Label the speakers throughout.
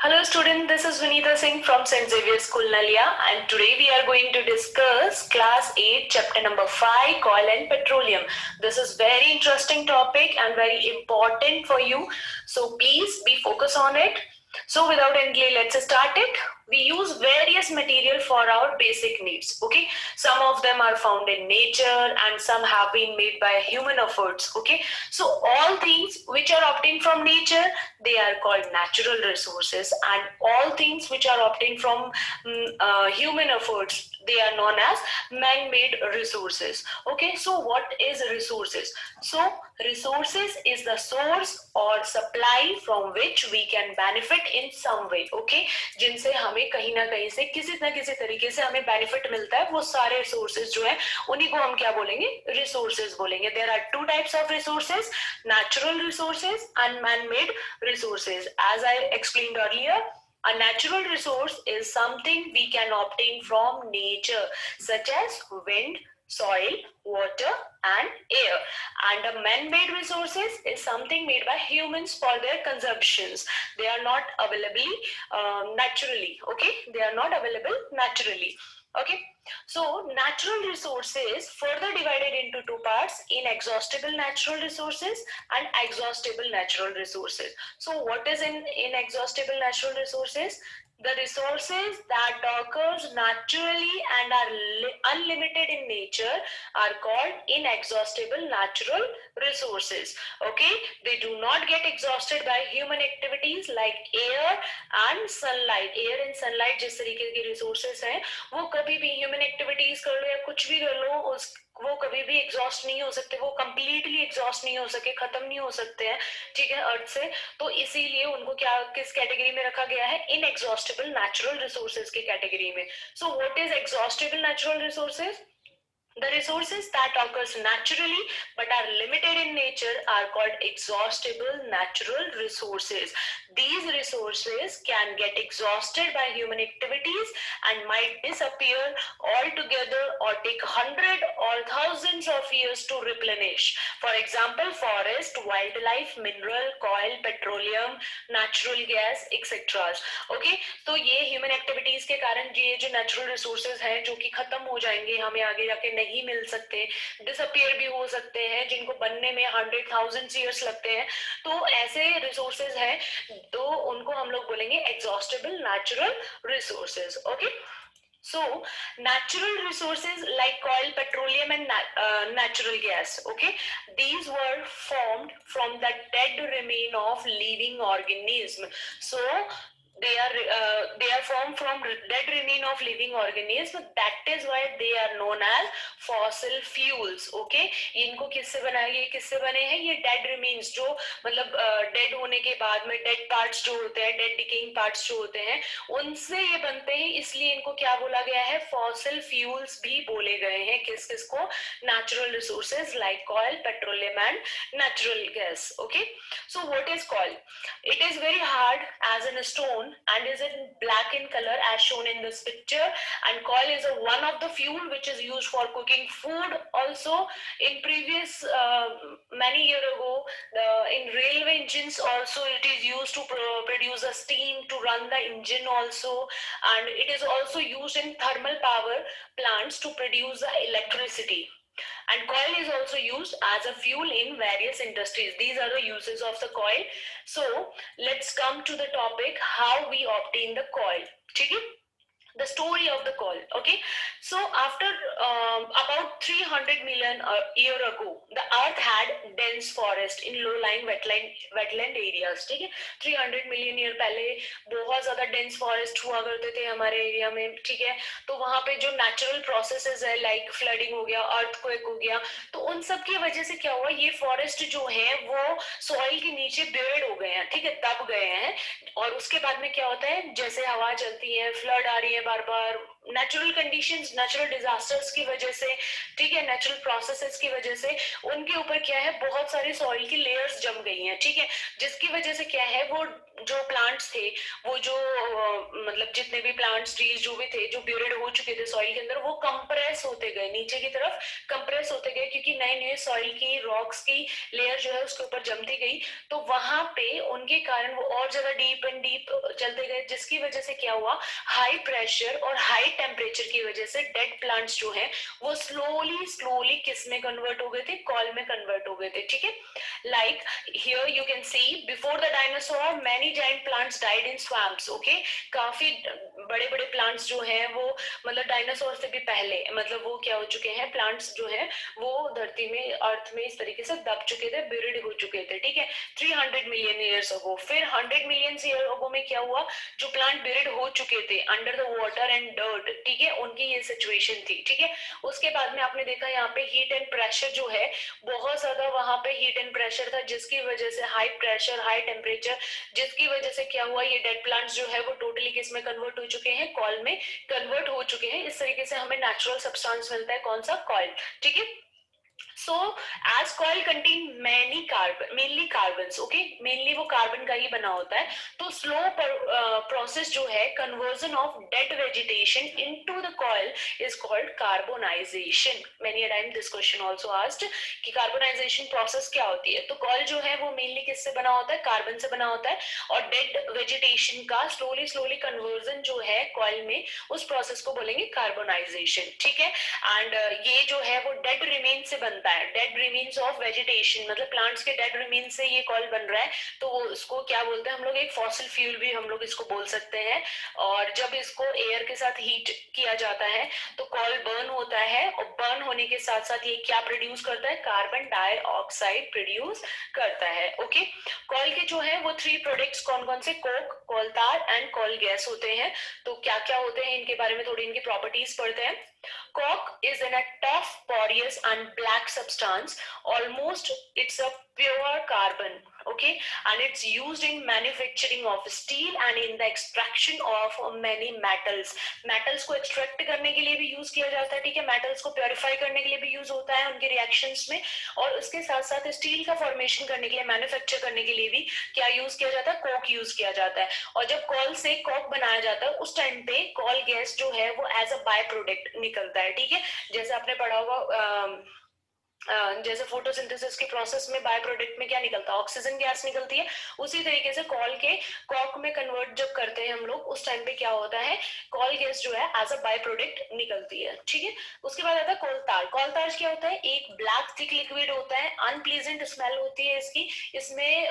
Speaker 1: Hello student, this is Vinita Singh from St. Xavier School Nalia, and today we are going to discuss class 8 chapter number 5 coal and petroleum. This is very interesting topic and very important for you, so please be focused on it. So without any delay, let's start it. We use various material for our basic needs. Okay, some of them are found in nature and some have been made by human efforts. Okay, so all things which are obtained from nature, they are called natural resources, and all things which are obtained from human efforts, they are known as man-made resources. Okay, so what is resources? So resources is the source or supply from which we can benefit in some way. Okay, जिनसे हमें कहीं ना कहीं से किसी ना किसी तरीके से हमें बेनिफिट मिलता है, वो सारे रिसोर्सेज जो है उन्हीं को हम क्या बोलेंगे? रिसोर्सेज बोलेंगे. There are two types of resources, natural resources and man-made resources. As I explained earlier, a natural resource is something we can obtain from nature, such as wind, soil, water, and air. And a man-made resources is something made by humans for their consumptions. They are not available naturally. Okay, they are not available naturally. Okay, so natural resources further divided into two parts: inexhaustible natural resources and exhaustible natural resources. So what is inexhaustible natural resources? The resources that occurs naturally and are unlimited in nature are called inexhaustible natural resources. Okay, they do not get exhausted by human activities like air and sunlight. Air and sunlight जिस तरीके के resources हैं, वो कभी भी human activities कर लो या कुछ भी कर लो, वो कभी भी एग्जॉस्ट नहीं हो सकते, वो कंप्लीटली एग्जॉस्ट नहीं हो सके, खत्म नहीं हो सकते हैं, ठीक है, अर्थ से. तो इसीलिए उनको क्या किस कैटेगरी में रखा गया है? इनएग्जॉस्टेबल नेचुरल रिसोर्सेज की कैटेगरी में. So what is exhaustible natural resources? The resources that occurs naturally but are limited in nature are called exhaustible natural resources. These resources can get exhausted by human activities and might disappear altogether or take hundred or thousands of years to replenish. For example, forest, wildlife, mineral, coal, petroleum, natural gas, etc. Okay, तो ये human activities के कारण ये जो natural resources हैं जो कि खत्म हो जाएंगे, हमें आगे जाके नहीं मिल सकते, डिसअपियर भी हो सकते हैं, जिनको बनने में 100,000 ईयर्स लगते हैं, तो ऐसे रिसोर्सेज हैं तो उनको हम लोग बोलेंगे exhaustible natural resources. Okay, so natural resources like coal, petroleum, and natural gas, okay, these were formed from the dead remain of living organism. So they are formed from dead remain of living organism. That is why they are known as fossil fuels. Okay, इनको किससे बनाया, ये किससे बने हैं? ये dead remains, जो मतलब dead होने के बाद में dead parts जो होते हैं, dead decaying parts जो होते हैं, उनसे ये बनते हैं, इसलिए इनको क्या बोला गया है? fossil fuels भी बोले गए हैं. किस किस को? natural resources like coal, petroleum, and natural gas. Okay, so what is coal? It is very hard as in a stone and is in black in color as shown in this picture, and coal is one of the fuel which is used for cooking food. Also in previous many year ago, in railway engines also it is used to produce a steam to run the engine also, and it is also used in thermal power plants to produce the electricity. And coal is also used as a fuel in various industries. These are the uses of the coal. So let's come to the topic how we obtain the coal. ठीक है? The story of the coal. Okay, so after about 300 million year ago, the earth had dense forest in low-lying wetland areas. ठीक है, 300 million year पहले बहुत ज्यादा dense forest हुआ करते थे हमारे एरिया में. ठीक है, तो वहां पे जो natural processes है like flooding हो गया, earthquake हो गया, तो उन सब की वजह से क्या हुआ, ये forest जो है वो soil के नीचे buried हो गए हैं. ठीक है, दब गए हैं, और उसके बाद में क्या होता है, जैसे हवा चलती है, फ्लड आ रही है बार बार, नेचुरल कंडीशंस, नेचुरल डिजास्टर्स की वजह से, ठीक है, नेचुरल प्रोसेसेस की वजह से उनके ऊपर क्या है, बहुत सारी सॉइल की लेयर्स जम गई हैं, ठीक है, जिसकी वजह से क्या है, वो जो प्लांट्स थे, वो जो मतलब जितने भी प्लांट्स, ट्रीज जो भी थे, जो ब्यूरिड हो चुके थे सॉइल के अंदर, वो कंप्रेस होते गए नीचे की तरफ, कंप्रेस होते गए, क्योंकि नए नए सॉइल की, रॉक्स की लेयर जो है उसके ऊपर जमती गई, तो वहां पे उनके कारण वो और ज्यादा डीप एंड डीप चलते गए, जिसकी वजह से क्या हुआ, हाई प्रेशर और हाई टेम्परेचर की वजह से डेड प्लांट्स जो है वो स्लोली स्लोली किस में कन्वर्ट हो गए थे, कॉल में कन्वर्ट हो गए थे, ठीक है। Like here you can see before the dinosaur many giant plants died in swamps, okay, काफी बड़े बड़े प्लांट्स जो हैं वो मतलब डायनासोर से भी पहले, मतलब वो क्या हो चुके हैं, प्लांट्स जो है वो धरती में, अर्थ में इस तरीके से दब चुके थे, ब्यूरिड हो चुके थे, ठीक है, 300 मिलियन ईयर्स अगो। फिर 100 मिलियन ईयर अगो में क्या हुआ, जो प्लांट ब्यूरिड हो चुके थे under the water and dirt, ठीक है, उनकी ये सिचुएशन थी, ठीक है। उसके बाद में आपने देखा यहाँ पे हीट एंड प्रेशर जो है, बहुत ज्यादा वहां पे हीट एंड प्रेशर था, जिसकी वजह से हाई प्रेशर, हाई टेम्परेचर, जिसकी वजह से क्या हुआ, ये डेड प्लांट्स जो है वो टोटली किस में कन्वर्ट हो चुके हैं, कॉल में कन्वर्ट हो चुके हैं। इस तरीके से हमें नेचुरल सब्सटेंस मिलता है, कौन सा, कॉल, ठीक है। So, as coil contain many carbon, mainly carbons, okay, mainly वो कार्बन का ही बना होता है, तो स्लो प्रोसेस जो है conversion of dead vegetation into the coil is called carbonisation. Many time this question also asked कि कार्बोनाइजेशन प्रोसेस क्या होती है, तो कॉइल जो है वो मेनली किससे बना होता है, कार्बन से बना होता है, और डेड वेजिटेशन का स्लोली स्लोली कन्वर्जन जो है कॉइल में, उस प्रोसेस को बोलेंगे कार्बोनाइजेशन, ठीक है। एंड ये जो है वो डेड रिमेन से बनता है, डेड रिमेन्स ऑफ वेजिटेशन, मतलब प्लांट्स के डेड रिमेन से ये कॉल बन रहा है, तो वो इसको क्या बोलते हैं हम लोग, एक फॉसिल फ्यूल भी हम लोग इसको बोल सकते हैं। और जब इसको एयर के साथ हीट किया जाता है तो कॉल बर्न होता है, और बर्न होने के साथ साथ ये क्या प्रोड्यूस करता है, कार्बन डाइऑक्साइड प्रोड्यूस करता है, ओके। कॉल के जो है वो 3 प्रोडक्ट्स कौन कौन से, कोक, कोलतार एंड कॉल गैस होते हैं। तो क्या क्या होते हैं इनके बारे में थोड़ी इनकी प्रॉपर्टीज पढ़ते हैं। Cork is in a tough, porous and black substance. Almost it's a pure carbon, okay, and it's used in manufacturing of steel and in the extraction of many metals. Metals को extract करने के लिए भी use किया जाता है, ठीक है, metals को purify करने के लिए भी use होता है उनके reactions में, और उसके साथ साथ स्टील का फॉर्मेशन करने के लिए, मैन्युफैक्चर करने के लिए भी क्या यूज किया जाता है, कोक यूज किया जाता है। और जब कॉल से कोक बनाया जाता है उस टाइम पे कॉल गैस जो है वो एज अ बाय प्रोडक्ट निकलता है, ठीक है। जैसे आपने पढ़ा होगा जैसे फोटोसिंथेसिस के प्रोसेस में बाय प्रोडक्ट में क्या निकलता है, ऑक्सीजन गैस निकलती है, उसी तरीके से कॉल के कॉक में कन्वर्ट जब करते हैं हम लोग, उस टाइम पे क्या होता है, कॉल गैस जो है एज अ बाय प्रोडक्ट निकलती है, ठीक है। उसके बाद आता है कोलतार। कोलतार क्या होता है, एक ब्लैक थिक लिक्विड होता है, अनप्लीजेंट स्मेल होती है इसकी, इसमें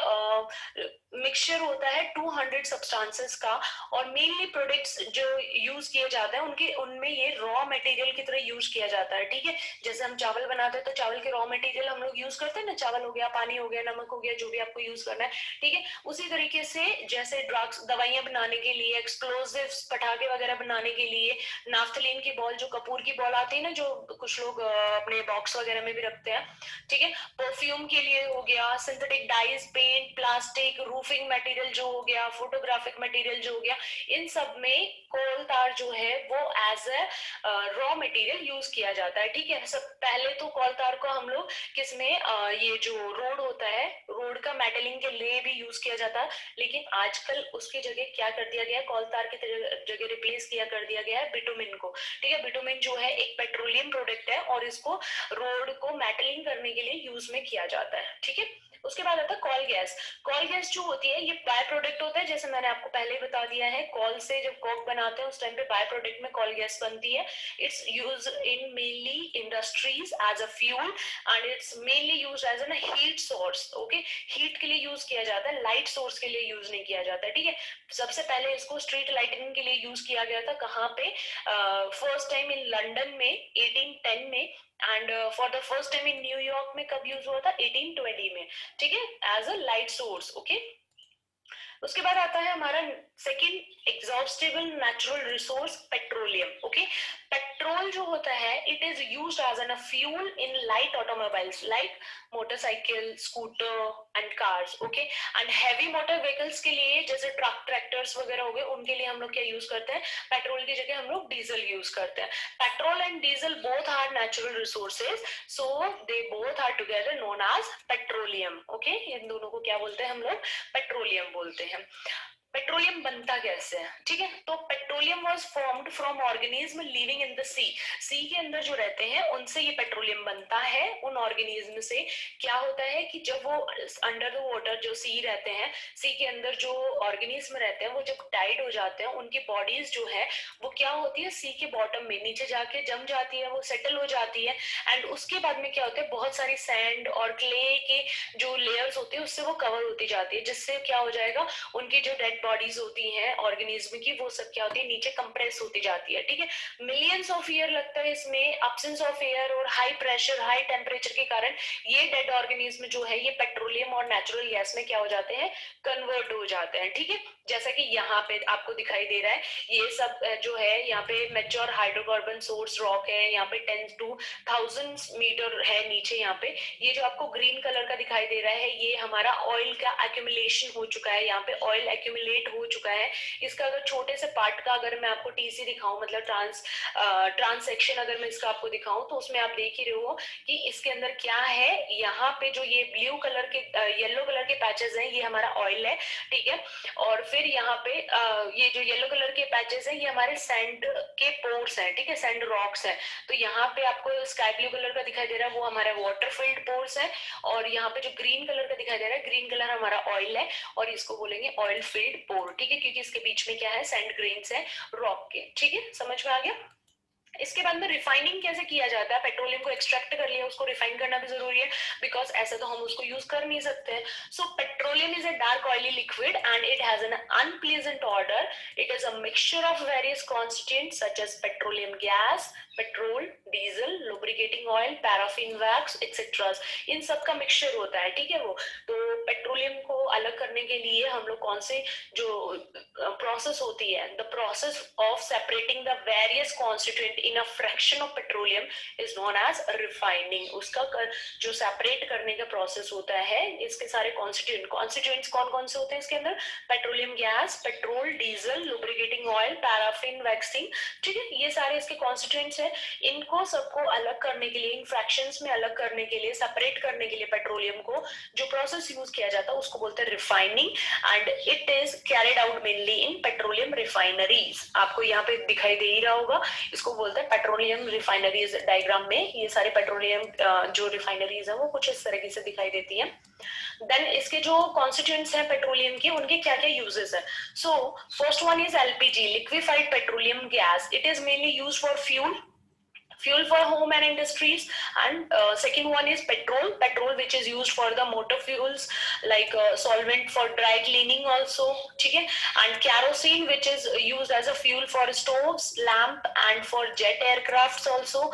Speaker 1: मिक्सचर होता है 200 सब्सटेंसेस का, और मेनली प्रोडक्ट्स जो यूज किए जाते हैं उनके, उनमें ये रॉ मटेरियल की तरह यूज किया जाता है, ठीक है। जैसे हम चावल बनाते हैं तो चावल के रॉ मटेरियल हम लोग यूज करते हैं ना, चावल हो गया, पानी हो गया, नमक हो गया, जो भी आपको यूज करना है, ठीक है। उसी तरीके से जैसे ड्रग्स, दवाइयां बनाने के लिए, एक्सप्लोजिव्स, पटाखे वगैरह बनाने के लिए, नाफ्थलीन की बॉल, जो कपूर की बॉल आती है ना, जो कुछ लोग अपने बॉक्स वगैरह में भी रखते हैं, ठीक है, परफ्यूम के लिए हो गया, synthetic dyes, paint, plastic, roofing material जो हो गया, फोटोग्राफिक मटेरियल जो हो गया, इन सब में कोल तार जो है वो as a raw material use किया जाता है, ठीक है। सब पहले तो कोल तार को हम लोग किसमें ये जो रोड होता है, रोड का मेटलिंग के लिए भी यूज किया जाता है, लेकिन आजकल उसकी जगह क्या कर दिया गया, कोल तार की जगह रिप्लेस किया कर दिया गया है बिटुमिन को, ठीक है। बिटुमिन जो है एक पेट्रोलियम प्रोडक्ट है और इसको रोड को मेटलिंग करने के लिए यूज में किया जाता है, ठीक है। उसके बाद आता है कॉल गैस। कॉल गैस जो होती है ये बाय प्रोडक्ट होता है, जैसे मैंने आपको पहले ही बता दिया है, कॉल से जब कोक बनाते हैं उस टाइम पे बाय प्रोडक्ट में कॉल गैस बनती है। It's use in mainly industries as a fuel and it's mainly use as an heat source, okay. Heat के लिए यूज किया जाता है, लाइट सोर्स के लिए यूज नहीं किया जाता है, ठीक है। सबसे पहले इसको स्ट्रीट लाइटिंग के लिए यूज किया गया था, कहाँ पे, फर्स्ट टाइम इन लंदन में 1810 में, and for the first time in New York में कब यूज हुआ था, 1820 में, ठीक है, as a light source, okay. उसके बाद आता है हमारा second exhaustible natural resource petroleum. Okay, petrol जो होता है it is used as an fuel in light automobiles like motorcycle, scooter and cars. Okay, and heavy motor vehicles के लिए जैसे ट्रक, ट्रैक्टर्स वगैरह हो गए, उनके लिए हम लोग क्या यूज करते हैं, पेट्रोल की जगह हम लोग डीजल यूज करते हैं। Petrol and diesel both are natural resources, so they both are together known as petroleum. Okay, इन दोनों को क्या बोलते हैं हम लोग, पेट्रोलियम बोलते हैं। पेट्रोलियम बनता कैसे है, ठीक है, तो petroleum was formed from organism living in the sea के अंदर जो रहते हैं उनसे ये पेट्रोलियम बनता है। उन ऑर्गेनिज्म से क्या होता है कि जब वो अंडर द वाटर जो सी रहते हैं, सी के अंदर जो ऑर्गेनिज्म रहते हैं वो जब टाइड हो जाते हैं, उनकी बॉडीज जो है वो क्या होती है, सी के बॉटम में नीचे जाके जम जाती है, वो सेटल हो जाती है। एंड उसके बाद में क्या होता है, बहुत सारी सैंड और क्ले के जो लेयर्स होते हैं उससे वो कवर होती जाती है, जिससे क्या हो जाएगा, उनकी जो डेड बॉडीज होती हैं ऑर्गेनिज्म की, वो सब क्या होती है, नीचे कंप्रेस होती जाती है। ठीक है, मिलियंस ऑफ ईयर लगता है इसमें, अब्सेंस ऑफ एयर और हाई प्रेशर, हाई टेम्परेचर के कारण ये डेड ऑर्गेनिज्म जो है ये पेट्रोलियम और नेचुरल गैस में क्या हो जाते हैं, कन्वर्ट हो जाते हैं। ठीक है, जैसा कि यहाँ पे आपको दिखाई दे रहा है, ये सब जो है यहाँ पे मेच्योर हाइड्रोकार्बन सोर्स रॉक है, यहाँ पे 10 to 1000 मीटर है नीचे। यहाँ पे ये जो आपको ग्रीन कलर का दिखाई दे रहा है ये हमारा ऑयल का एक्यूमुलेशन हो चुका है, यहाँ पे ऑयल एक्यूमुलेट हो चुका है। इसका अगर छोटे से पार्ट का अगर मैं आपको टीसी दिखाऊं, मतलब ट्रांसेक्शन अगर मैं इसका आपको दिखाऊं, तो उसमें आप देख ही रहे हो कि इसके अंदर क्या है। यहाँ पे जो ये ब्लू कलर के येलो कलर के पैचेस हैं ये हमारा ऑयल है, ठीक है। और फिर यहाँ पे ये जो येलो कलर के पैचेस हैं ये हमारे सैंड के पोर्स हैं, ठीक है, सैंड रॉक्स हैं। तो यहाँ पे आपको स्काई ब्लू कलर का दिखाई दे रहा है वो हमारा वाटर फिल्ड पोर्स है, और यहाँ पे जो ग्रीन कलर का दिखाई दे रहा है, ग्रीन कलर हमारा ऑयल है, और इसको बोलेंगे ऑयल फिल्ड पोर। ठीक है, क्योंकि इसके बीच में क्या है, सैंड ग्रेन्स है रॉक के। ठीक है, समझ में आ गया। इसके बाद में रिफाइनिंग कैसे किया जाता है, पेट्रोलियम को एक्सट्रैक्ट कर लिया, उसको रिफाइन करना भी जरूरी है, बिकॉज ऐसे तो हम उसको यूज कर नहीं सकते। So petroleum is a dark oily liquid and it has an unpleasant odour. It is a mixture of various constituents such as petroleum gas, petrol, diesel, lubricating oil, paraffin wax etcetera, इन सब का mixture होता है। ठीक है, वो तो petroleum को अलग करने के लिए हम लोग कौन से जो प्रोसेस होती है, the process of separating the various constituent in a fraction of petroleum is known as refining. उसका जो सेपरेट करने का प्रोसेस होता है, इसके सारे कॉन्स्टिट्यूएंट्स कौन कौन से होते हैं इसके अंदर, petroleum gas, petrol, diesel, lubricating oil, paraffin, vaccine. ठीक है, ये सारे इसके कॉन्स्टिट्यूएंट्स हैं। इनको सबको अलग करने के लिए, इन फ्रैक्शंस में अलग करने के लिए, सेपरेट करने के लिए पेट्रोलियम को जो प्रोसेस यूज किया जाता है उसको बोलते हैं refining, and it is carried out mainly in petroleum refineries. आपको यहाँ पे दिखाई दे ही रहा होगा, इसको बोलते हैं पेट्रोलियम रिफाइनरीज। डायग्राम में ये सारे पेट्रोलियम जो रिफाइनरीज है वो कुछ इस तरीके से दिखाई देती है। देन इसके जो कॉन्स्टिट्यूएंट्स हैं पेट्रोलियम के, उनके क्या क्या यूजेस है। So first one is LPG, liquefied petroleum gas. It is mainly use for fuel for home and industries, and second one is petrol which is used for the motor fuels like solvent for dry cleaning also, ठीक है, and kerosene which is used as a fuel for stoves, lamp and for jet aircrafts also,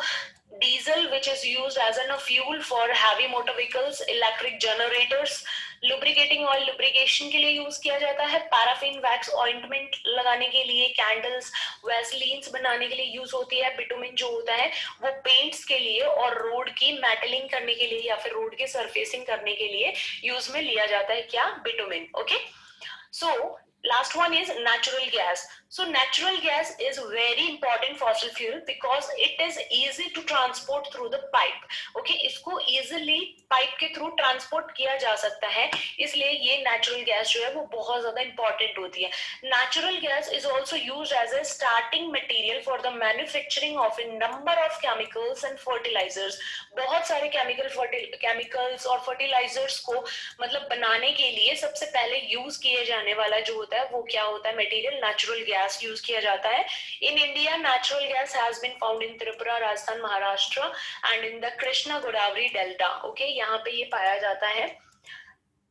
Speaker 1: diesel which is used as a fuel for heavy motor vehicles, electric generators, lubricating oil lubrication के लिए use किया जाता है, paraffin wax ointment लगाने के लिए, candles, वैसलीन्स बनाने के लिए यूज होती है, बिटुमिन जो होता है वो पेंट्स के लिए और रोड की मेटलिंग करने के लिए या फिर रोड की सरफेसिंग करने के लिए यूज में लिया जाता है, क्या, bitumen. Okay, so last one is natural gas. So natural gas is very important fossil fuel because it is easy to transport through the pipe. Okay, इसको easily पाइप के थ्रू ट्रांसपोर्ट किया जा सकता है, इसलिए ये नेचुरल गैस जो है वो बहुत ज्यादा इंपॉर्टेंट होती है। Natural gas is also use as a starting material for the manufacturing of a number of chemicals and fertilizers. बहुत सारे केमिकल्स और फर्टिलाइजर्स को मतलब बनाने के लिए सबसे पहले यूज किए जाने वाला जो होता है वो क्या होता है, मटेरियल, नेचुरल गैस यूज किया जाता है। In India natural gas has been found in Tripura, Rajasthan, Maharashtra and in the Krishna Godavari delta. Okay, यहाँ पे ये पाया जाता है।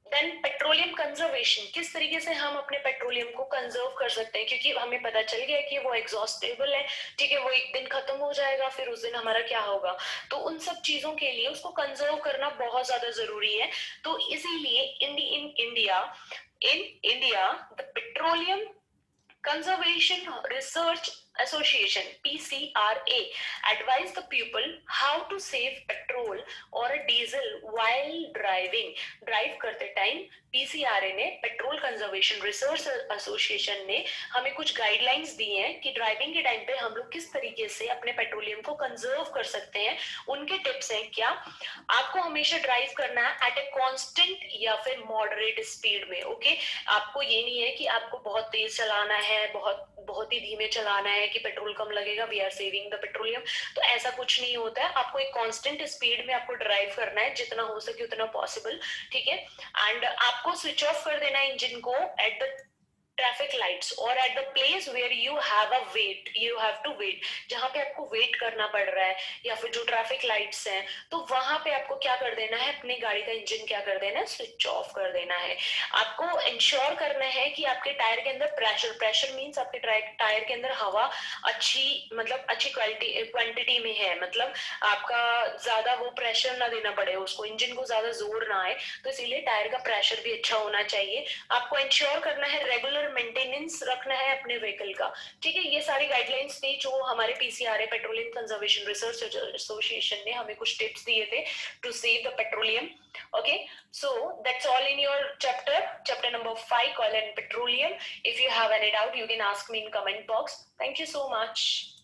Speaker 1: देन पेट्रोलियम कंजर्वेशन, किस तरीके से हम अपने पेट्रोलियम को कंजर्व कर सकते हैं, क्योंकि हमें पता चल गया कि वो एग्जॉस्टेबल है, ठीक है, वो एक दिन खत्म हो जाएगा, फिर उस दिन हमारा क्या होगा। तो उन सब चीजों के लिए उसको कंजर्व करना बहुत ज्यादा जरूरी है। तो इसीलिए in India the petroleum Conservation Research Association (PCRA) advise the people how to save petrol or diesel while driving. Drive करते टाइम पीसीआरए ने, पेट्रोल कंजर्वेशन रिसर्च एसोसिएशन ने हमें कुछ गाइडलाइंस दी हैं कि ड्राइविंग के टाइम पे हम लोग किस तरीके से अपने पेट्रोलियम को कंजर्व कर सकते हैं। उनके टिप्स हैं क्या, आपको हमेशा ड्राइव करना है एट ए कांस्टेंट या फिर मॉडरेट स्पीड में। ओके, आपको ये नहीं है कि आपको बहुत तेज चलाना है, बहुत बहुत ही धीमे चलाना है कि पेट्रोल कम लगेगा, we are saving the petroleum. तो ऐसा कुछ नहीं होता है, आपको एक कांस्टेंट स्पीड में आपको ड्राइव करना है जितना हो सके उतना पॉसिबल, ठीक है। एंड आपको स्विच ऑफ कर देना है इंजन को एट द ट्रैफिक लाइट्स और at the place where you have a wait, you have to wait, जहां पे आपको वेट करना पड़ रहा है या फिर जो ट्रैफिक लाइट्स हैं, तो वहां पे आपको क्या कर देना है, अपनी गाड़ी का इंजन क्या कर देना है, स्विच ऑफ कर देना है। आपको इंश्योर करना है कि आपके टायर के अंदर प्रेशर मींस आपके टायर के अंदर हवा अच्छी, मतलब अच्छी क्वांटिटी में है, मतलब आपका ज्यादा वो प्रेशर ना देना पड़े उसको, इंजन को ज्यादा जोर ना आए, तो इसीलिए टायर का प्रेशर भी अच्छा होना चाहिए। आपको इंश्योर करना है, रेगुलर मेंटेनेंस रखना है अपने व्हीकल का, ठीक है। ये सारी गाइडलाइंस थी जो हमारे PCRA petroleum conservation research association ने हमें कुछ टिप्स दिए थे to save the petroleum. Okay, so that's all in your chapter number 5, coal and petroleum. If you have any doubt, you can ask me in comment box. Thank you so much.